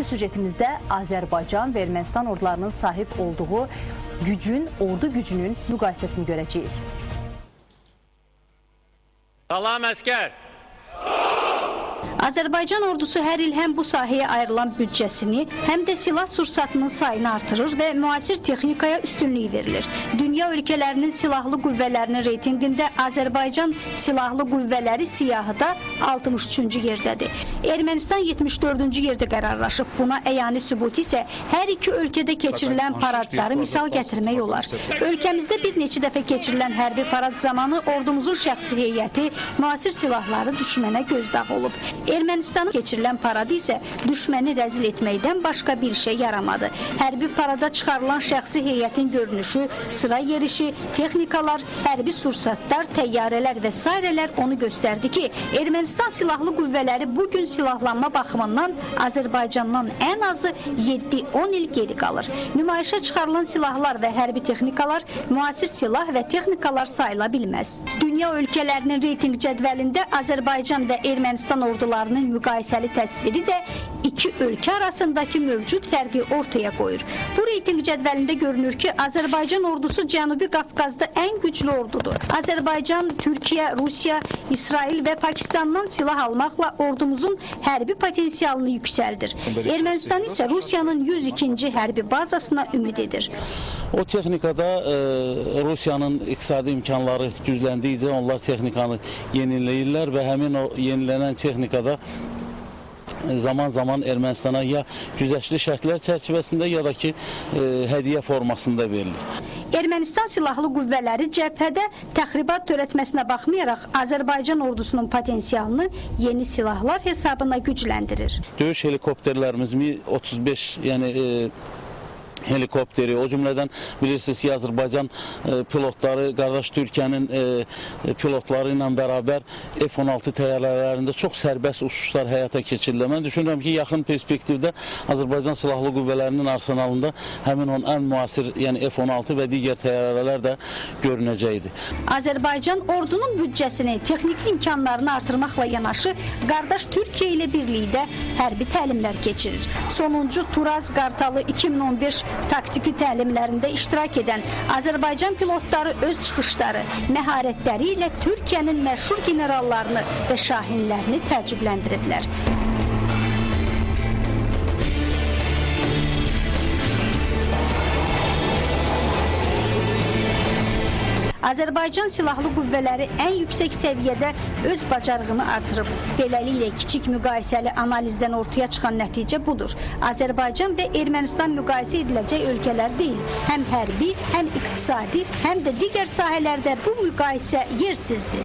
Növbəti süjetimizdə Azərbaycan və Ermənistan ordularının sahib olduğu ordu gücünün müqayisəsini görəcəyik. Salam əskər! Azərbaycan ordusu hər il həm bu sahəyə ayrılan büdcəsini, həm də silah sursatının sayını artırır və müasir texnikaya üstünlük verilir. Dünya ölkələrinin silahlı qüvvələrinin reytinqində Azərbaycan silahlı qüvvələri siyahıda 63-cü yerdədir. Ermənistan 74-cü yerdə qərarlaşıb. Buna əyani sübut isə hər iki ölkədə keçirilən paradları misal gətirmək olar. Ölkəmizdə bir neçə dəfə keçirilən hərbi parad zamanı ordumuzun şəxsi heyəti müasir silahları düşmənə gözdağı olub. Ermənistanın keçirilən paradı isə düşməni rəzil etməkdən başqa bir şey yaramadı. Hərbi parada çıxarılan şəxsi heyətin görünüşü, sıra yerişi, texnikalar, hərbi sursatlar, təyyarələr və s. onu göstərdi ki, Ermənistan silahlı qüvvələri bugün silahlanma baxımından Azərbaycandan ən azı 7-10 il geri qalır. Nümayişə çıxarılan silahlar və hərbi texnikalar müasir silah və texnikalar sayıla bilməz. Dünya ölkələrinin reyting cədvəlində Azərbaycan və Ermənistan ordularının müqayisəli təsviri də iki ölkə arasındakı mövcud fərqi ortaya qoyur. Bu reyting cədvəlində görünür ki, Azərbaycan ordusu Cənubi Qafqazda ən güclü ordudur. Azərbaycan, Türkiyə, Rusiya, İsrail və Pakistandan silah almaqla ordumuzun hərbi potensialını yüksəldir. Ermənistan isə Rusiyanın 102-ci hərbi bazasına ümid edir. O texnikada Rusiyanın iqtisadi imkanları gücləndikcə onlar texnikanı yeniləyirlər və həmin o yenilənən texnikada zaman-zaman Ermənistana ya güzəştli şərtlər çərçivəsində ya da ki hədiyyə formasında verilir. Ermənistan silahlı qüvvələri cəbhədə təxribat törətməsinə baxmayaraq Azərbaycan ordusunun potensialını yeni silahlar hesabına gücləndirir. Döyüş helikopterlərimiz Mi-35 yəni helikopteri, o cümlədən bilirsiniz ki, Azərbaycan pilotları, qardaş Türkiyənin pilotları ilə bərabər F-16 təyyarələrində çox sərbəst uçuşlar həyata keçirilir. Mən düşünürəm ki, yaxın perspektivdə Azərbaycan silahlı qüvvələrinin arsenalında həmin onun ən müasir, yəni F-16 və digər təyyarələr də görünəcəkdir. Azərbaycan ordunun büdcəsini, texniki imkanlarını artırmaqla yanaşı, qardaş Türkiyə ilə birlikdə hərbi təlimlər keçirir. Sonuncu Turaz Qartalı 2015 taktiki təlimlərində iştirak edən Azərbaycan pilotları öz çıxışları, məharətləri ilə Türkiyənin məşhur generallarını və şahinlərini təəccübləndiriblər. Azərbaycan silahlı qüvvələri ən yüksək səviyyədə öz bacarığını artırıb. Beləliklə, kiçik müqayisəli analizdən ortaya çıxan nəticə budur. Azərbaycan və Ermənistan müqayisə ediləcək ölkələr deyil. Həm hərbi, həm iqtisadi, həm də digər sahələrdə bu müqayisə yersizdir.